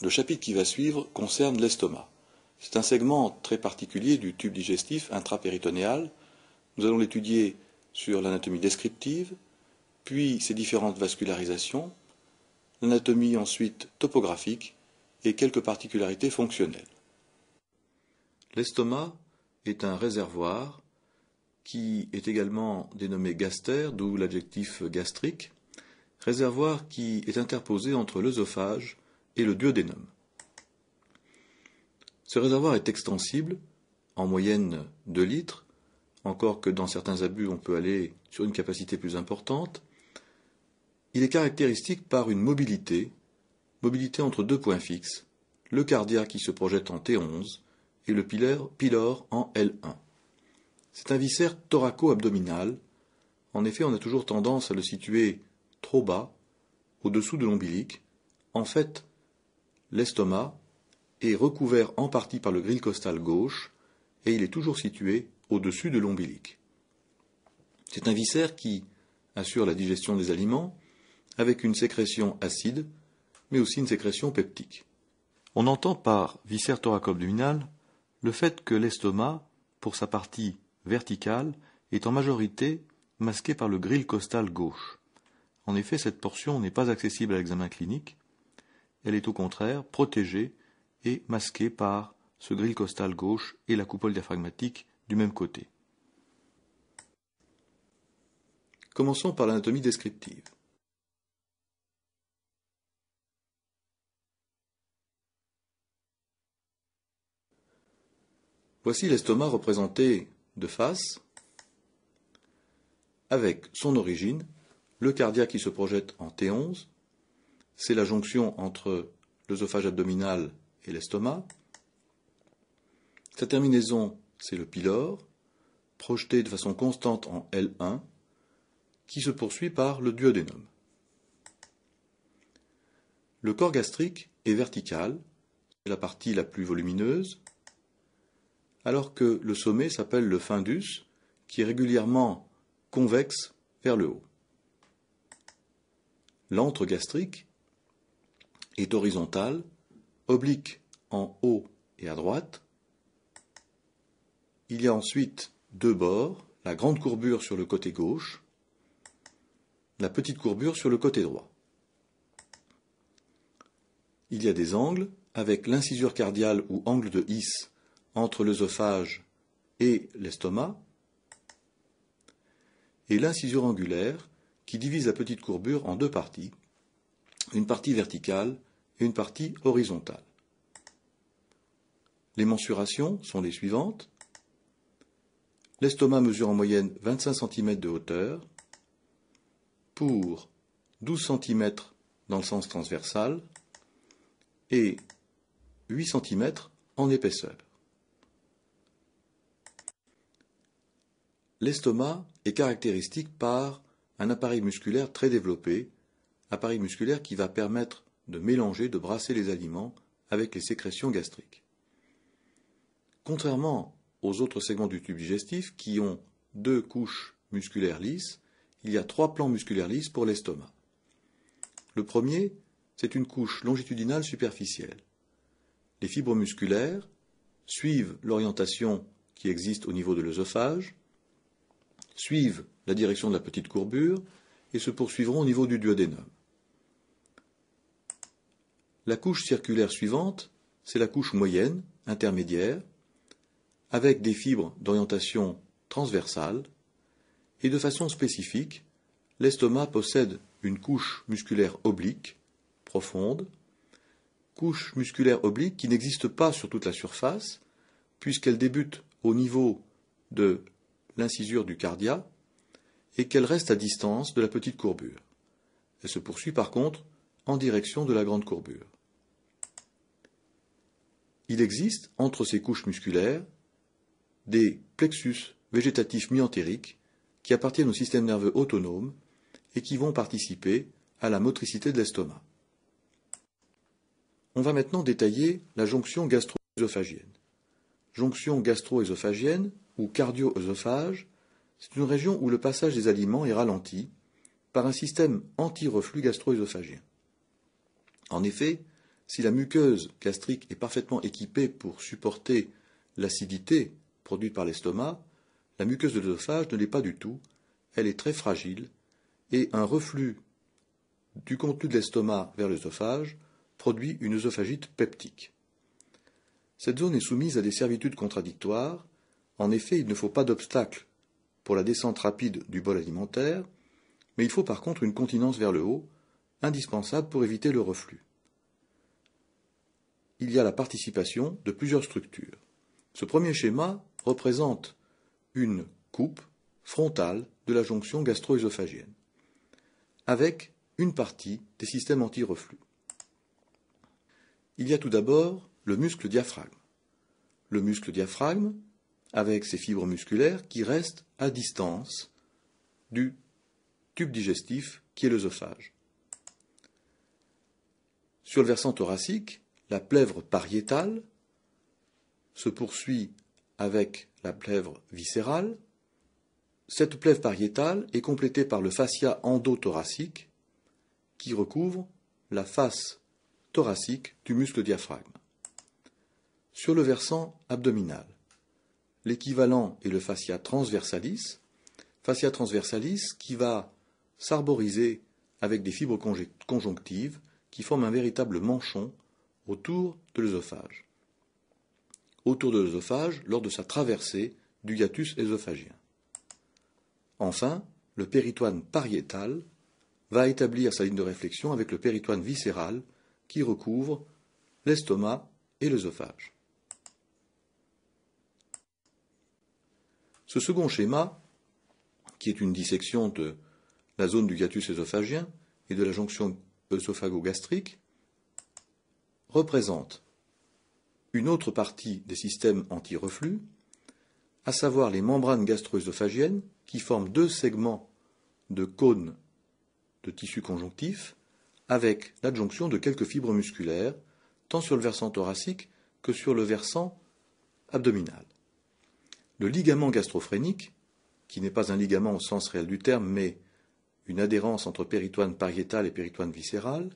Le chapitre qui va suivre concerne l'estomac. C'est un segment très particulier du tube digestif intrapéritonéal. Nous allons l'étudier sur l'anatomie descriptive, puis ses différentes vascularisations, l'anatomie ensuite topographique et quelques particularités fonctionnelles. L'estomac est un réservoir qui est également dénommé gaster, d'où l'adjectif gastrique, réservoir qui est interposé entre l'œsophage et le duodénum. Ce réservoir est extensible, en moyenne 2 litres, encore que dans certains abus on peut aller sur une capacité plus importante. Il est caractéristique par une mobilité entre 2 points fixes, le cardia qui se projette en T11 et le pylore en L1. C'est un viscère thoraco-abdominal. En effet, on a toujours tendance à le situer trop bas, au-dessous de l'ombilic. En fait, l'estomac est recouvert en partie par le grille costal gauche et il est toujours situé au-dessus de l'ombilic. C'est un viscère qui assure la digestion des aliments avec une sécrétion acide, mais aussi une sécrétion peptique. On entend par viscère thoraco-abdominal le fait que l'estomac, pour sa partie verticale, est en majorité masqué par le grille costal gauche. En effet, cette portion n'est pas accessible à l'examen clinique. Elle est au contraire protégée et masquée par ce grille costal gauche et la coupole diaphragmatique du même côté. Commençons par l'anatomie descriptive. Voici l'estomac représenté de face, avec son origine, le cardia qui se projette en T11, c'est la jonction entre l'œsophage abdominal et l'estomac. Sa terminaison, c'est le pylore, projeté de façon constante en L1, qui se poursuit par le duodénum. Le corps gastrique est vertical, c'est la partie la plus volumineuse, alors que le sommet s'appelle le fundus, qui est régulièrement convexe vers le haut. L'antre gastrique est horizontal, oblique en haut et à droite. Il y a ensuite 2 bords, la grande courbure sur le côté gauche, la petite courbure sur le côté droit. Il y a des angles avec l'incisure cardiale ou angle de His entre l'œsophage et l'estomac, et l'incisure angulaire qui divise la petite courbure en 2 parties, une partie verticale et une partie horizontale. Les mensurations sont les suivantes. L'estomac mesure en moyenne 25 cm de hauteur pour 12 cm dans le sens transversal et 8 cm en épaisseur. L'estomac est caractéristique par un appareil musculaire très développé, appareil musculaire qui va permettre de mélanger, de brasser les aliments avec les sécrétions gastriques. Contrairement aux autres segments du tube digestif qui ont 2 couches musculaires lisses, il y a 3 plans musculaires lisses pour l'estomac. Le premier, c'est une couche longitudinale superficielle. Les fibres musculaires suivent l'orientation qui existe au niveau de l'œsophage, suivent la direction de la petite courbure et se poursuivront au niveau du duodénum. La couche circulaire suivante, c'est la couche moyenne, intermédiaire, avec des fibres d'orientation transversale, et de façon spécifique, l'estomac possède une couche musculaire oblique, profonde, couche musculaire oblique qui n'existe pas sur toute la surface, puisqu'elle débute au niveau de l'incisure du cardia et qu'elle reste à distance de la petite courbure. Elle se poursuit par contre en direction de la grande courbure. Il existe entre ces couches musculaires des plexus végétatifs mi-entériques qui appartiennent au système nerveux autonome et qui vont participer à la motricité de l'estomac. On va maintenant détailler la jonction gastro-œsophagienne. Jonction gastro-œsophagienne ou cardio-œsophage, c'est une région où le passage des aliments est ralenti par un système anti-reflux gastro-œsophagien. En effet, Si la muqueuse gastrique est parfaitement équipée pour supporter l'acidité produite par l'estomac, la muqueuse de l'œsophage ne l'est pas du tout, elle est très fragile, et un reflux du contenu de l'estomac vers l'œsophage produit une œsophagite peptique. Cette zone est soumise à des servitudes contradictoires. En effet, il ne faut pas d'obstacle pour la descente rapide du bol alimentaire, mais il faut par contre une continence vers le haut, indispensable pour éviter le reflux. Il y a la participation de plusieurs structures. Ce premier schéma représente une coupe frontale de la jonction gastro-œsophagienne, avec une partie des systèmes anti-reflux. Il y a tout d'abord le muscle diaphragme. Le muscle diaphragme, avec ses fibres musculaires qui restent à distance du tube digestif qui est l'œsophage. Sur le versant thoracique, la plèvre pariétale se poursuit avec la plèvre viscérale. Cette plèvre pariétale est complétée par le fascia endothoracique qui recouvre la face thoracique du muscle diaphragme. Sur le versant abdominal, l'équivalent est le fascia transversalis qui va s'arboriser avec des fibres conjonctives qui forment un véritable manchon autour de l'œsophage. Autour de l'œsophage lors de sa traversée du hiatus œsophagien. Enfin, le péritoine pariétal va établir sa ligne de réflexion avec le péritoine viscéral qui recouvre l'estomac et l'œsophage. Ce second schéma, qui est une dissection de la zone du hiatus œsophagien et de la jonction œsophago-gastrique, représente une autre partie des systèmes anti-reflux, à savoir les membranes gastro-œsophagiennes qui forment deux segments de cônes de tissu conjonctif avec l'adjonction de quelques fibres musculaires, tant sur le versant thoracique que sur le versant abdominal. Le ligament gastrophénique, qui n'est pas un ligament au sens réel du terme, mais une adhérence entre péritoine pariétal et péritoine viscéral,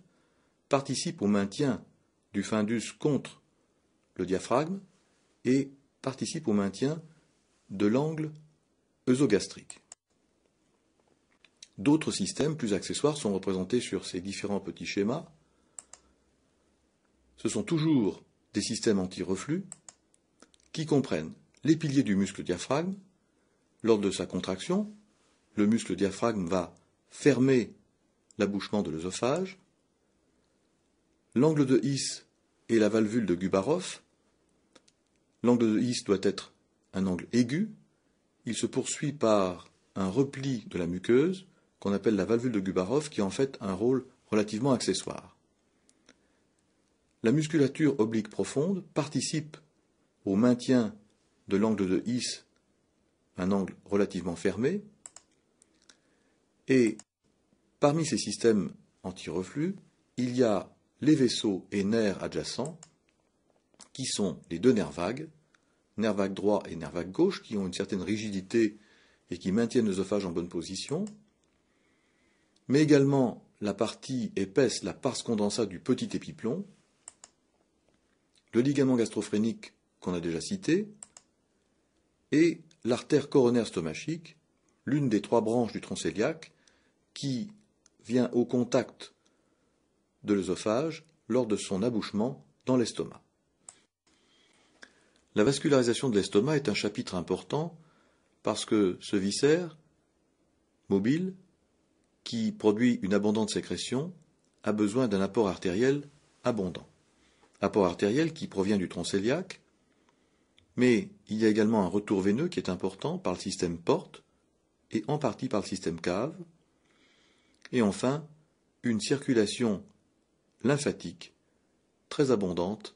participe au maintien du fundus contre le diaphragme et participe au maintien de l'angle œsogastrique. D'autres systèmes plus accessoires sont représentés sur ces différents petits schémas. Ce sont toujours des systèmes anti-reflux qui comprennent les piliers du muscle diaphragme. Lors de sa contraction, le muscle diaphragme va fermer l'abouchement de l'œsophage. L'angle de His et la valvule de Gubarov. L'angle de His doit être un angle aigu. Il se poursuit par un repli de la muqueuse qu'on appelle la valvule de Gubarov qui a en fait un rôle relativement accessoire. La musculature oblique profonde participe au maintien de l'angle de His, un angle relativement fermé, et parmi ces systèmes anti-reflux, il y a les vaisseaux et nerfs adjacents, qui sont les deux nerfs vagues droit et nerf vague gauche, qui ont une certaine rigidité et qui maintiennent l'œsophage en bonne position, mais également la partie épaisse, la pars condensa du petit épiplomb, le ligament gastrophénique qu'on a déjà cité, et l'artère coronaire stomachique, l'une des trois branches du tronc cœliaque, qui vient au contact de l'œsophage lors de son abouchement dans l'estomac. La vascularisation de l'estomac est un chapitre important parce que ce viscère mobile, qui produit une abondante sécrétion, a besoin d'un apport artériel abondant. Apport artériel qui provient du tronc cœliaque, mais il y a également un retour veineux qui est important par le système porte et en partie par le système cave, et enfin une circulation lymphatique très abondante.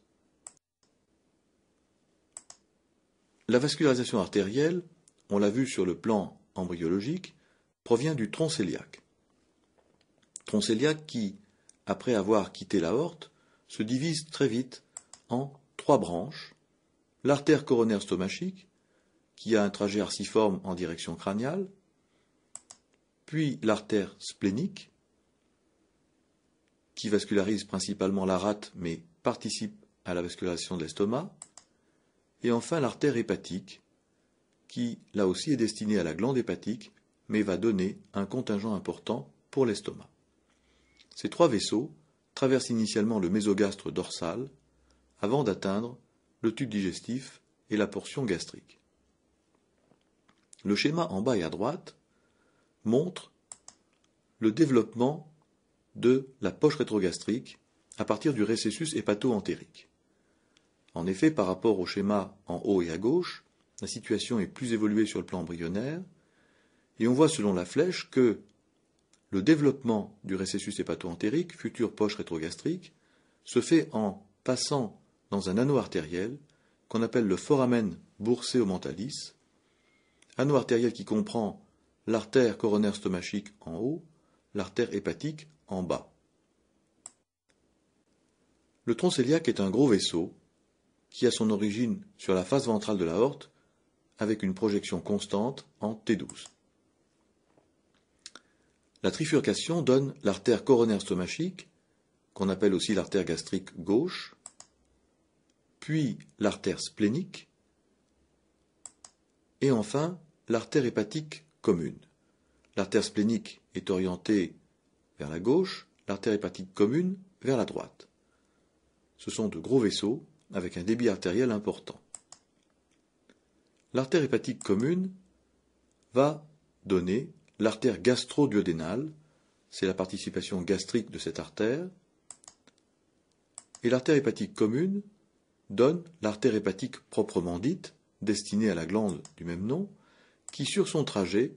La vascularisation artérielle, on l'a vu sur le plan embryologique, provient du tronc cœliaque. Tronc cœliaque qui, après avoir quitté l'aorte, se divise très vite en trois branches. L'artère coronaire stomachique, qui a un trajet arciforme en direction crâniale, puis l'artère splénique, qui vascularise principalement la rate, mais participe à la vascularisation de l'estomac. Et enfin l'artère hépatique, qui là aussi est destinée à la glande hépatique, mais va donner un contingent important pour l'estomac. Ces trois vaisseaux traversent initialement le mésogastre dorsal avant d'atteindre le tube digestif et la portion gastrique. Le schéma en bas et à droite montre le développement de la poche rétrogastrique à partir du récessus hépato-entérique. En effet, par rapport au schéma en haut et à gauche, la situation est plus évoluée sur le plan embryonnaire, et on voit selon la flèche que le développement du récessus hépato-entérique, future poche rétrogastrique, se fait en passant dans un anneau artériel qu'on appelle le foramen burseo-mentalis, anneau artériel qui comprend l'artère coronaire stomachique en haut, l'artère hépatique en bas. Le tronc cœliaque est un gros vaisseau qui a son origine sur la face ventrale de l'aorte avec une projection constante en T12. La trifurcation donne l'artère coronaire stomachique, qu'on appelle aussi l'artère gastrique gauche, puis l'artère splénique, et enfin l'artère hépatique commune. L'artère splénique est orientée vers la gauche, l'artère hépatique commune vers la droite. Ce sont de gros vaisseaux avec un débit artériel important. L'artère hépatique commune va donner l'artère gastro-duodénale, c'est la participation gastrique de cette artère, et l'artère hépatique commune donne l'artère hépatique proprement dite, destinée à la glande du même nom, qui sur son trajet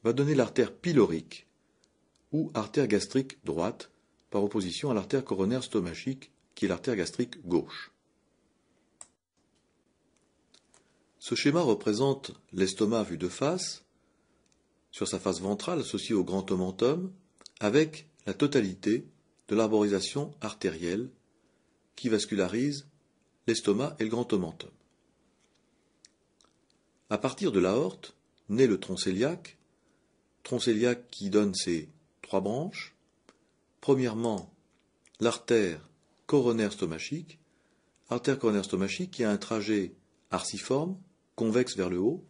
va donner l'artère pylorique ou artère gastrique droite, par opposition à l'artère coronaire stomachique, qui est l'artère gastrique gauche. Ce schéma représente l'estomac vu de face, sur sa face ventrale associée au grand omentum, avec la totalité de l'arborisation artérielle qui vascularise l'estomac et le grand omentum. À partir de l'aorte, naît le tronc cœliaque qui donne ses trois branches. Premièrement, l'artère coronaire stomachique qui a un trajet arciforme, convexe vers le haut,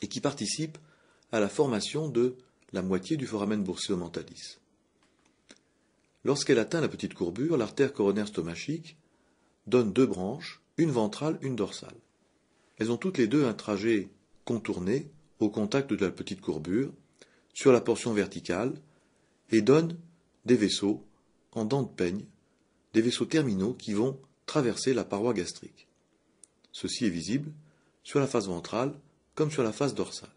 et qui participe à la formation de la moitié du foramen burseo-mentalis. Lorsqu'elle atteint la petite courbure, l'artère coronaire stomachique donne deux branches, une ventrale, une dorsale. Elles ont toutes les deux un trajet contourné au contact de la petite courbure, sur la portion verticale, et donnent des vaisseaux en dents de peigne, des vaisseaux terminaux qui vont traverser la paroi gastrique. Ceci est visible sur la face ventrale comme sur la face dorsale.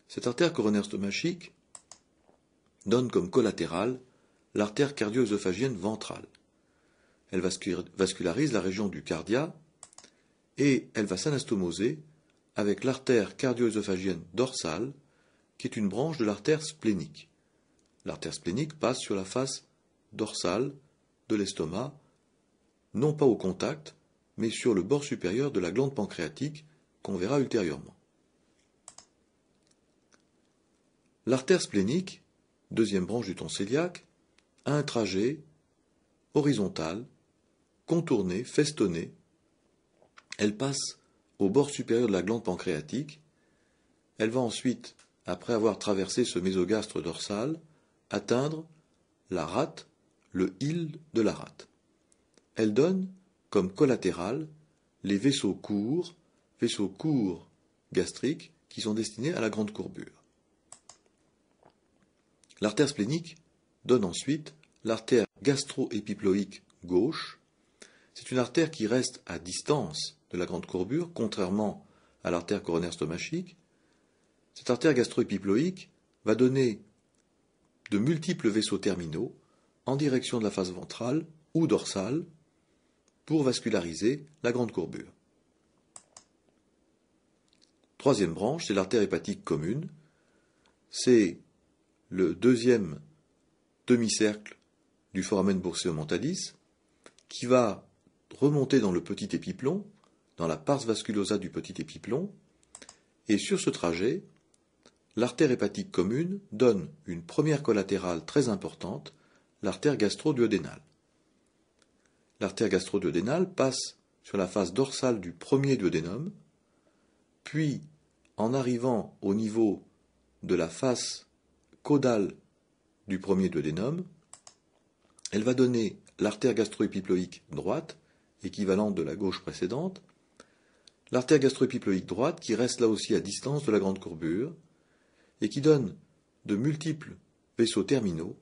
Cette artère coronaire stomachique donne comme collatérale l'artère cardio-œsophagienne ventrale. Elle vascularise la région du cardia et elle va s'anastomoser avec l'artère cardio-œsophagienne dorsale qui est une branche de l'artère splénique. L'artère splénique passe sur la face dorsale de l'estomac, non pas au contact, mais sur le bord supérieur de la glande pancréatique qu'on verra ultérieurement. L'artère splénique, deuxième branche du tronc cœliaque, a un trajet horizontal, contourné, festonné. Elle passe au bord supérieur de la glande pancréatique. Elle va ensuite, après avoir traversé ce mésogastre dorsal, atteindre la rate, le hile de la rate. Elle donne comme collatéral les vaisseaux courts gastriques qui sont destinés à la grande courbure. L'artère splénique donne ensuite l'artère gastro-épiploïque gauche. C'est une artère qui reste à distance de la grande courbure, contrairement à l'artère coronaire stomachique. Cette artère gastro-épiploïque va donner de multiples vaisseaux terminaux en direction de la face ventrale ou dorsale pour vasculariser la grande courbure. Troisième branche, c'est l'artère hépatique commune. C'est le deuxième demi-cercle du foramen burseo-mentalis qui va remonter dans le petit épiplon, dans la pars vasculosa du petit épiplon, et sur ce trajet, l'artère hépatique commune donne une première collatérale très importante, l'artère gastro-duodénale. L'artère gastro-duodénale passe sur la face dorsale du premier duodénum, puis en arrivant au niveau de la face caudale du premier duodénum, elle va donner l'artère gastro-épiploïque droite, équivalente de la gauche précédente, l'artère gastro-épiploïque droite qui reste là aussi à distance de la grande courbure et qui donne de multiples vaisseaux terminaux,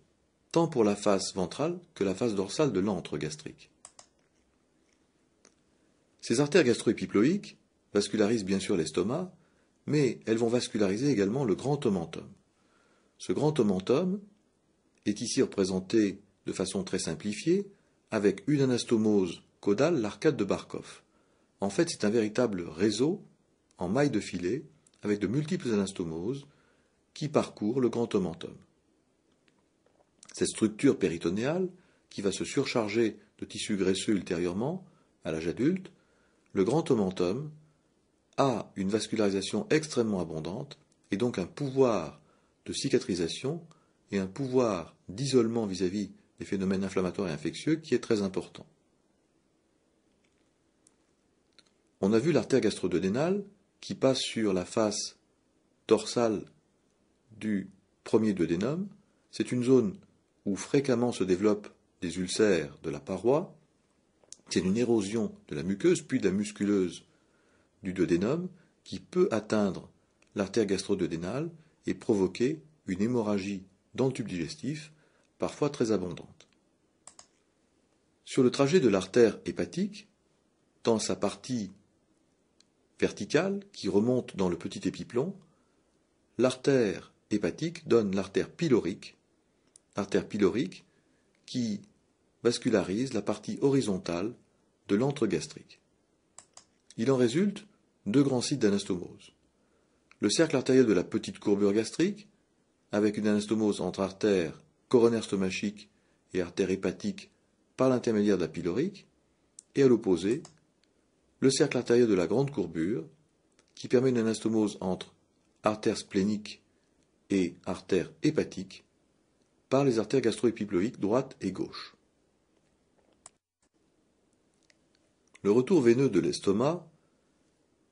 tant pour la face ventrale que la face dorsale de l'antre gastrique. Ces artères gastro-épiploïques vascularisent bien sûr l'estomac, mais elles vont vasculariser également le grand omentum. Ce grand omentum est ici représenté de façon très simplifiée avec une anastomose caudale, l'arcade de Barkov. En fait, c'est un véritable réseau en maille de filet avec de multiples anastomoses qui parcourent le grand omentum. Cette structure péritonéale, qui va se surcharger de tissus graisseux ultérieurement, à l'âge adulte, le grand omentum a une vascularisation extrêmement abondante et donc un pouvoir de cicatrisation et un pouvoir d'isolement vis-à-vis des phénomènes inflammatoires et infectieux qui est très important. On a vu l'artère gastro-duodénale qui passe sur la face dorsale du premier duodénum. C'est une zone où fréquemment se développent des ulcères de la paroi. C'est une érosion de la muqueuse puis de la musculeuse du duodénum qui peut atteindre l'artère gastro-duodénale et provoquer une hémorragie dans le tube digestif, parfois très abondante. Sur le trajet de l'artère hépatique, dans sa partie verticale qui remonte dans le petit épiplon, l'artère hépatique donne l'artère pylorique qui vascularise la partie horizontale de l'antre gastrique. Il en résulte deux grands sites d'anastomose. Le cercle artériel de la petite courbure gastrique, avec une anastomose entre artère coronaire stomachique et artère hépatique par l'intermédiaire de la pylorique, et à l'opposé, le cercle artériel de la grande courbure, qui permet une anastomose entre artère splénique et artère hépatique par les artères gastro-épiploïques droite et gauche. Le retour veineux de l'estomac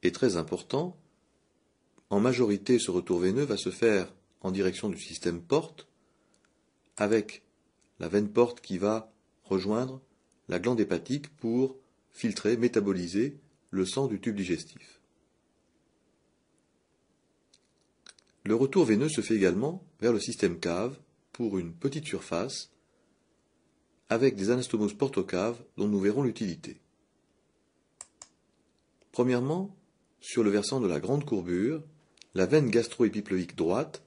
est très important. En majorité, ce retour veineux va se faire en direction du système porte, avec la veine porte qui va rejoindre la glande hépatique pour filtrer, métaboliser le sang du tube digestif. Le retour veineux se fait également vers le système cave pour une petite surface avec des anastomoses porte-cave dont nous verrons l'utilité. Premièrement, sur le versant de la grande courbure, la veine gastro-épiploïque droite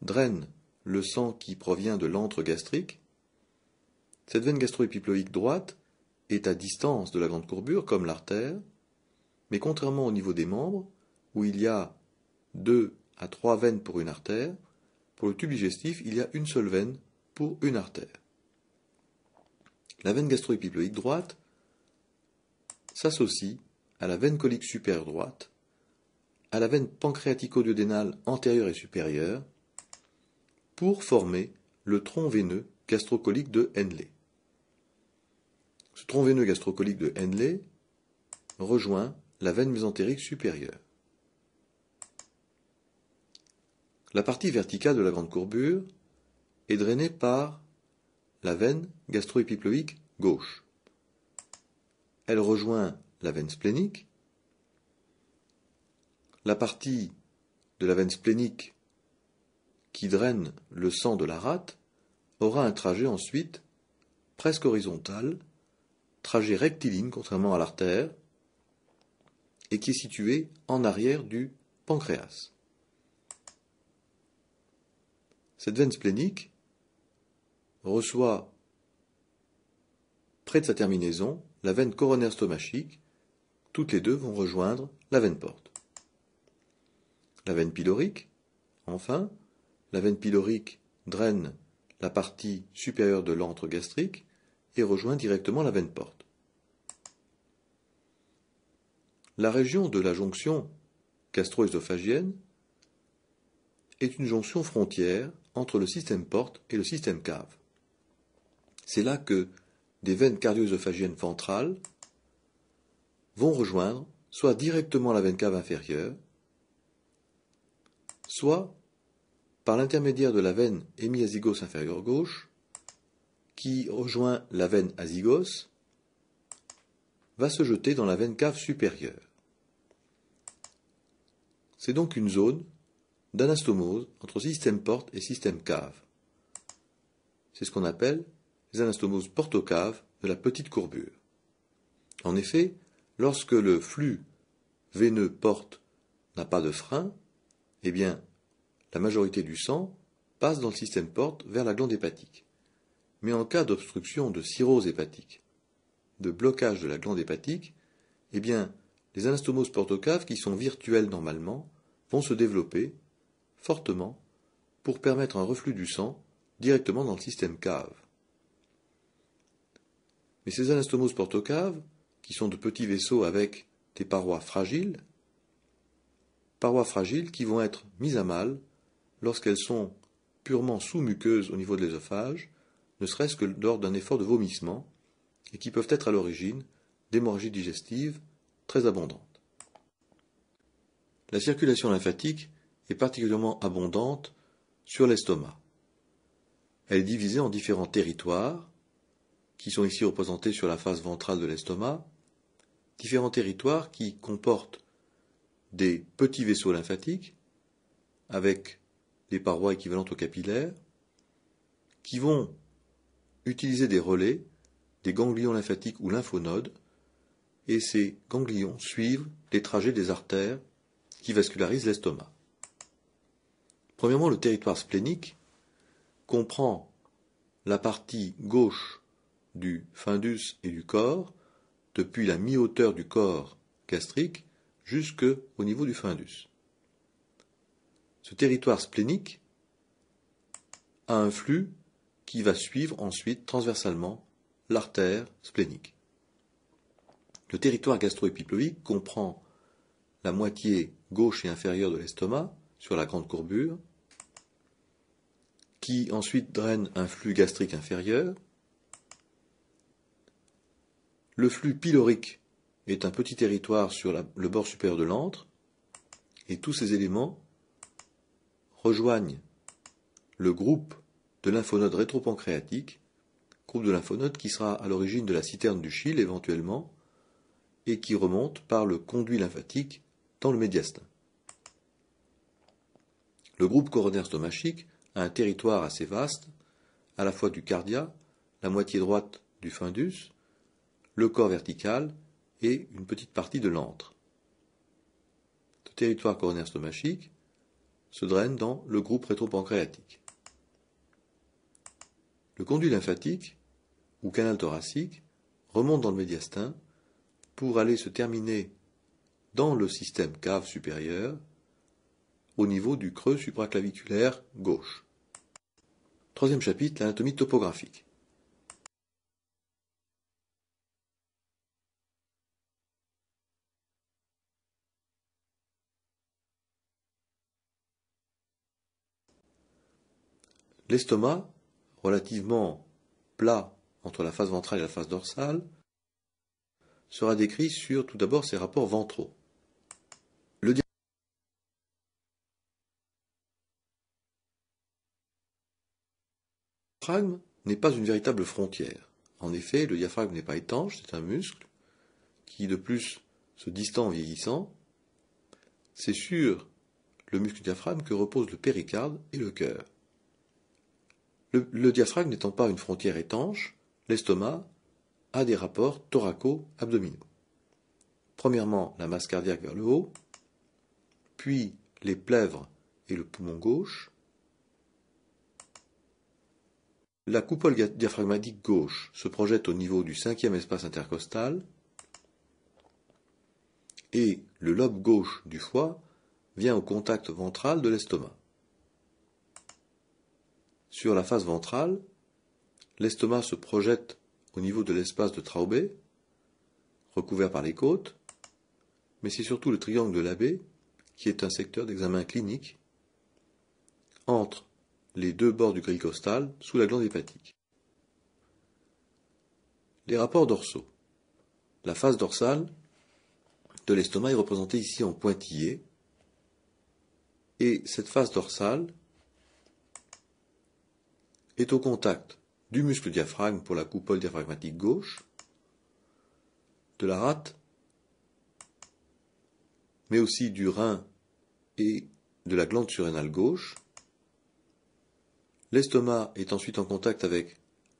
draine le sang qui provient de l'antre gastrique. Cette veine gastro-épiploïque droite est à distance de la grande courbure, comme l'artère, mais contrairement au niveau des membres, où il y a 2 à 3 veines pour une artère, pour le tube digestif, il y a une seule veine pour une artère. La veine gastro-épiploïque droite s'associe à la veine colique supérieure droite, à la veine pancréatico-duodénale antérieure et supérieure, pour former le tronc veineux gastrocolique de Henle. Ce tronc veineux gastrocolique de Henle rejoint la veine mésentérique supérieure. La partie verticale de la grande courbure est drainée par la veine gastro-épiploïque gauche. Elle rejoint la veine splénique. La partie de la veine splénique qui draine le sang de la rate aura un trajet ensuite presque horizontal, trajet rectiligne contrairement à l'artère, et qui est situé en arrière du pancréas. Cette veine splénique reçoit près de sa terminaison la veine coronaire stomachique. Toutes les deux vont rejoindre la veine porte. La veine pylorique, enfin, la veine pylorique draine la partie supérieure de l'antre gastrique et rejoint directement la veine porte. La région de la jonction gastro-œsophagienne est une jonction frontière entre le système porte et le système cave. C'est là que des veines cardio-œsophagiennes ventrales vont rejoindre soit directement la veine cave inférieure, soit par l'intermédiaire de la veine hémiazygos inférieure gauche, qui rejoint la veine azygos, va se jeter dans la veine cave supérieure. C'est donc une zone d'anastomose entre système porte et système cave. C'est ce qu'on appelle les anastomoses porto-cave de la petite courbure. En effet, lorsque le flux veineux porte n'a pas de frein, eh bien, la majorité du sang passe dans le système porte vers la glande hépatique. Mais en cas d'obstruction de cirrhose hépatique, de blocage de la glande hépatique, eh bien, les anastomoses porto-cave, qui sont virtuelles normalement, vont se développer fortement pour permettre un reflux du sang directement dans le système cave. Mais ces anastomoses porto-cave, qui sont de petits vaisseaux avec des parois fragiles qui vont être mises à mal lorsqu'elles sont purement sous-muqueuses au niveau de l'œsophage, ne serait-ce que lors d'un effort de vomissement, et qui peuvent être à l'origine d'hémorragies digestives très abondantes. La circulation lymphatique est particulièrement abondante sur l'estomac. Elle est divisée en différents territoires, qui sont ici représentés sur la face ventrale de l'estomac, différents territoires qui comportent des petits vaisseaux lymphatiques, avec des parois équivalentes aux capillaires, qui vont utiliser des relais, des ganglions lymphatiques ou lymphonodes, et ces ganglions suivent les trajets des artères qui vascularisent l'estomac. Premièrement, le territoire splénique comprend la partie gauche du fundus et du corps, depuis la mi-hauteur du corps gastrique jusqu'au niveau du fundus. Ce territoire splénique a un flux qui va suivre ensuite transversalement l'artère splénique. Le territoire gastro-épiploïque comprend la moitié gauche et inférieure de l'estomac sur la grande courbure, qui ensuite draine un flux gastrique inférieur. Le flux pylorique est un petit territoire sur le bord supérieur de l'antre, et tous ces éléments rejoignent le groupe de lymphonodes rétropancréatiques, groupe de lymphonodes qui sera à l'origine de la citerne du chyle éventuellement, et qui remonte par le conduit lymphatique dans le médiastin. Le groupe coronaire stomachique a un territoire assez vaste, à la fois du cardia, la moitié droite du fundus, le corps vertical et une petite partie de l'antre. Ce territoire coronaire stomachique se draine dans le groupe rétropancréatique. Le conduit lymphatique, ou canal thoracique, remonte dans le médiastin pour aller se terminer dans le système cave supérieur, au niveau du creux supraclaviculaire gauche. Troisième chapitre, l'anatomie topographique. L'estomac, relativement plat entre la face ventrale et la face dorsale, sera décrit sur tout d'abord ses rapports ventraux. Le diaphragme n'est pas une véritable frontière. En effet, le diaphragme n'est pas étanche, c'est un muscle qui de plus se distend en vieillissant. C'est sur le muscle diaphragme que reposent le péricarde et le cœur. Le diaphragme n'étant pas une frontière étanche, l'estomac a des rapports thoraco-abdominaux. Premièrement, la masse cardiaque vers le haut, puis les plèvres et le poumon gauche. La coupole diaphragmatique gauche se projette au niveau du 5e espace intercostal et le lobe gauche du foie vient au contact ventral de l'estomac. Sur la face ventrale, l'estomac se projette au niveau de l'espace de Traubé, recouvert par les côtes, mais c'est surtout le triangle de Labé qui est un secteur d'examen clinique entre les deux bords du grille costal sous la glande hépatique. Les rapports dorsaux. La face dorsale de l'estomac est représentée ici en pointillé, et cette face dorsale est au contact du muscle diaphragme pour la coupole diaphragmatique gauche, de la rate, mais aussi du rein et de la glande surrénale gauche. L'estomac est ensuite en contact avec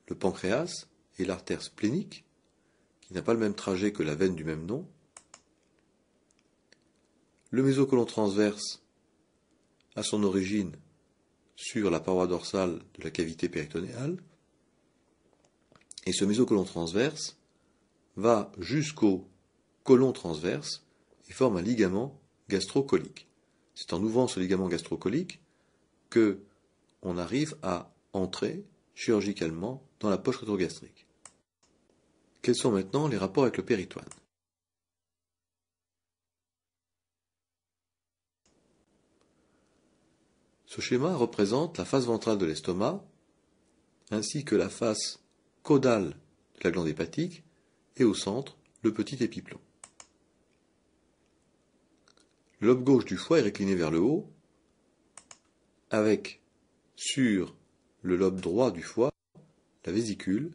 le pancréas et l'artère splénique, qui n'a pas le même trajet que la veine du même nom. Le mésocolon transverse a son origine sur la paroi dorsale de la cavité péritonéale, et ce mésocolon transverse va jusqu'au côlon transverse et forme un ligament gastrocolique. C'est en ouvrant ce ligament gastrocolique que on arrive à entrer chirurgicalement dans la poche rétrogastrique. Quels sont maintenant les rapports avec le péritoine? Ce schéma représente la face ventrale de l'estomac ainsi que la face caudale de la glande hépatique et au centre le petit épiplon. Le lobe gauche du foie est récliné vers le haut avec sur le lobe droit du foie la vésicule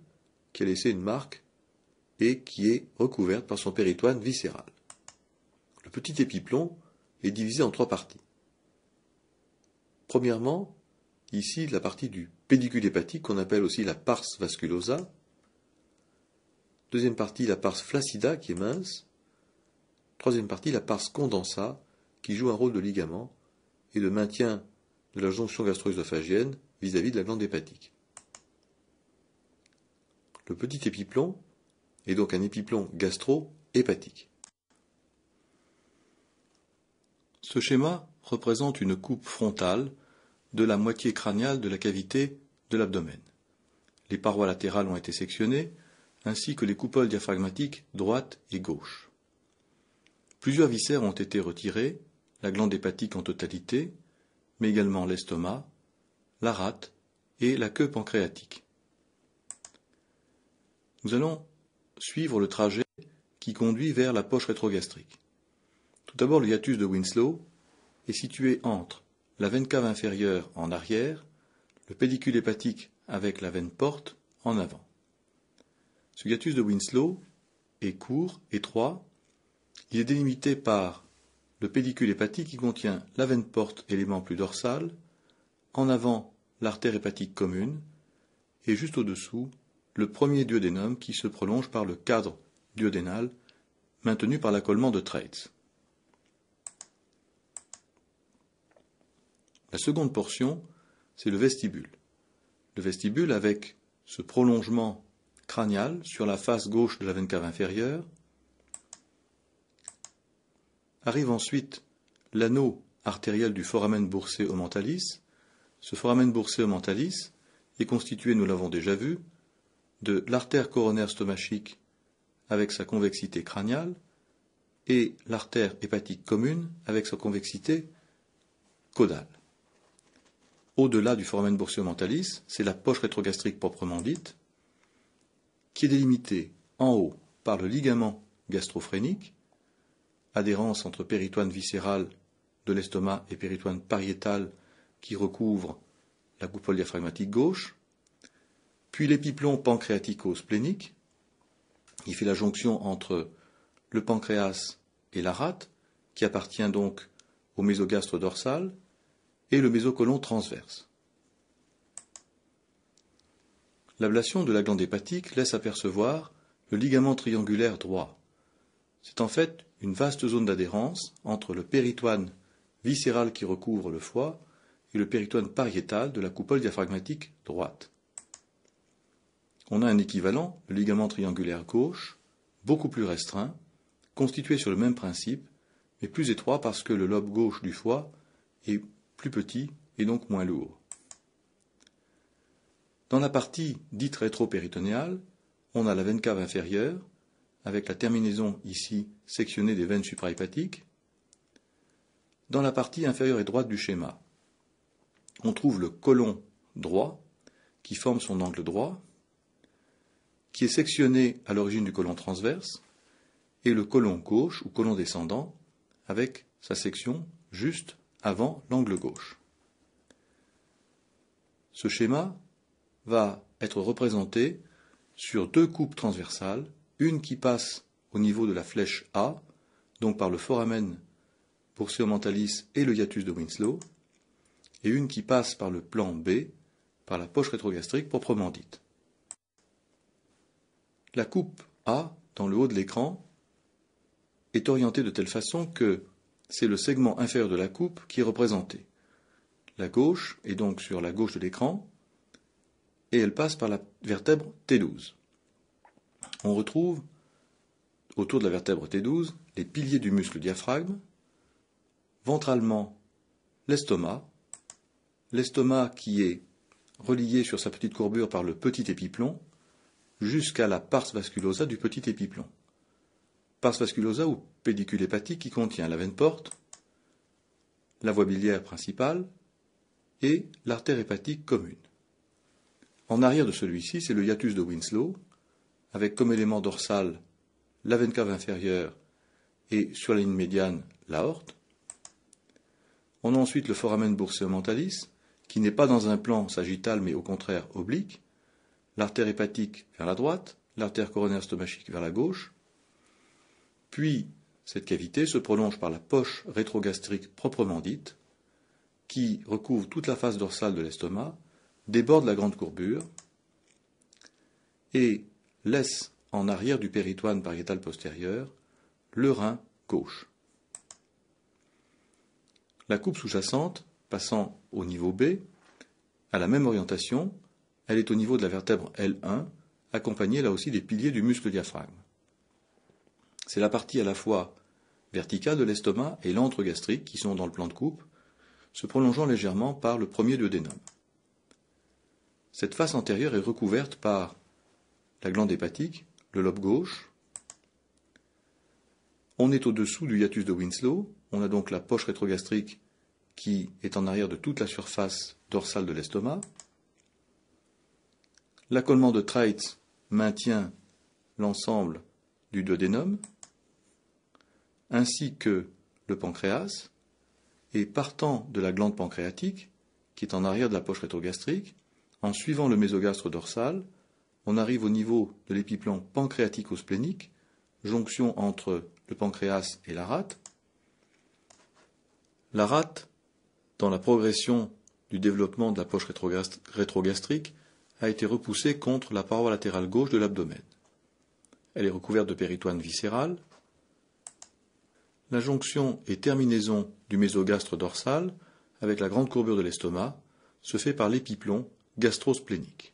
qui a laissé une marque et qui est recouverte par son péritoine viscéral. Le petit épiplon est divisé en trois parties. Premièrement, ici la partie du pédicule hépatique qu'on appelle aussi la pars vasculosa. Deuxième partie, la pars flaccida qui est mince. Troisième partie, la pars condensa qui joue un rôle de ligament et de maintien de la jonction gastro-œsophagienne vis-à-vis de la glande hépatique. Le petit épiplon est donc un épiplon gastro-hépatique. Ce schéma représente une coupe frontale de la moitié crâniale de la cavité de l'abdomen. Les parois latérales ont été sectionnées, ainsi que les coupoles diaphragmatiques droite et gauche. Plusieurs viscères ont été retirés, la glande hépatique en totalité, mais également l'estomac, la rate et la queue pancréatique. Nous allons suivre le trajet qui conduit vers la poche rétrogastrique. Tout d'abord, le hiatus de Winslow est situé entre la veine cave inférieure en arrière, le pédicule hépatique avec la veine porte en avant. Ce hiatus de Winslow est court, étroit. Il est délimité par le pédicule hépatique qui contient la veine porte, élément plus dorsal, en avant l'artère hépatique commune, et juste au-dessous, le premier duodénum qui se prolonge par le cadre duodénal maintenu par l'accollement de Treitz. La seconde portion, c'est le vestibule. Le vestibule avec ce prolongement crânial sur la face gauche de la veine cave inférieure. Arrive ensuite l'anneau artériel du foramen bursé ommentalis. Ce foramen bursé ommentalis est constitué, nous l'avons déjà vu, de l'artère coronaire stomachique avec sa convexité crâniale et l'artère hépatique commune avec sa convexité caudale. Au-delà du foramen bursé ommentalis, c'est la poche rétrogastrique proprement dite, qui est délimitée en haut par le ligament gastrophrénique, adhérence entre péritoine viscéral de l'estomac et péritoine pariétal qui recouvre la coupole diaphragmatique gauche, puis l'épiplon pancréatico-splénique, qui fait la jonction entre le pancréas et la rate, qui appartient donc au mésogastre dorsal, et le mésocolon transverse. L'ablation de la glande hépatique laisse apercevoir le ligament triangulaire droit. C'est en fait une vaste zone d'adhérence entre le péritoine viscéral qui recouvre le foie et le péritoine pariétal de la coupole diaphragmatique droite. On a un équivalent, le ligament triangulaire gauche, beaucoup plus restreint, constitué sur le même principe, mais plus étroit parce que le lobe gauche du foie est plus petit et donc moins lourd. Dans la partie dite rétropéritonéale, on a la veine cave inférieure, avec la terminaison ici sectionnée des veines suprahépatiques. Dans la partie inférieure et droite du schéma, on trouve le côlon droit, qui forme son angle droit, qui est sectionné à l'origine du côlon transverse, et le côlon gauche ou côlon descendant avec sa section juste avant l'angle gauche. Ce schéma va être représenté sur deux coupes transversales, une qui passe au niveau de la flèche A, donc par le foramen bursio-mentalis et le hiatus de Winslow, et une qui passe par le plan B, par la poche rétrogastrique proprement dite. La coupe A, dans le haut de l'écran, est orientée de telle façon que c'est le segment inférieur de la coupe qui est représenté. La gauche est donc sur la gauche de l'écran, et elle passe par la vertèbre T12. On retrouve, autour de la vertèbre T12, les piliers du muscle diaphragme, ventralement l'estomac qui est relié sur sa petite courbure par le petit épiplomb, jusqu'à la pars vasculosa du petit épiplomb. Pars vasculosa ou pédicule hépatique qui contient la veine porte, la voie biliaire principale et l'artère hépatique commune. En arrière de celui-ci, c'est le hiatus de Winslow, avec comme élément dorsal la veine cave inférieure et sur la ligne médiane l'aorte. On a ensuite le foramen bursio-mentalis, qui n'est pas dans un plan sagittal mais au contraire oblique, l'artère hépatique vers la droite, l'artère coronaire stomachique vers la gauche, puis cette cavité se prolonge par la poche rétrogastrique proprement dite, qui recouvre toute la face dorsale de l'estomac, déborde la grande courbure et laisse en arrière du péritoine pariétal postérieur le rein gauche. La coupe sous-jacente, passant au niveau B, à la même orientation, elle est au niveau de la vertèbre L1, accompagnée là aussi des piliers du muscle diaphragme. C'est la partie à la fois verticale de l'estomac et l'antre gastrique qui sont dans le plan de coupe, se prolongeant légèrement par le premier duodénum. Cette face antérieure est recouverte par la glande hépatique, le lobe gauche. On est au-dessous du hiatus de Winslow, on a donc la poche rétrogastrique qui est en arrière de toute la surface dorsale de l'estomac. L'accolement de Treitz maintient l'ensemble du duodénum, ainsi que le pancréas, et partant de la glande pancréatique, qui est en arrière de la poche rétrogastrique, en suivant le mésogastre dorsal, on arrive au niveau de l'épiplomb pancréatico-splénique, jonction entre le pancréas et la rate. La rate, dans la progression du développement de la poche rétrogastrique, a été repoussée contre la paroi latérale gauche de l'abdomen. Elle est recouverte de péritoine viscéral. La jonction et terminaison du mésogastre dorsal avec la grande courbure de l'estomac se fait par l'épiplomb gastrosplénique.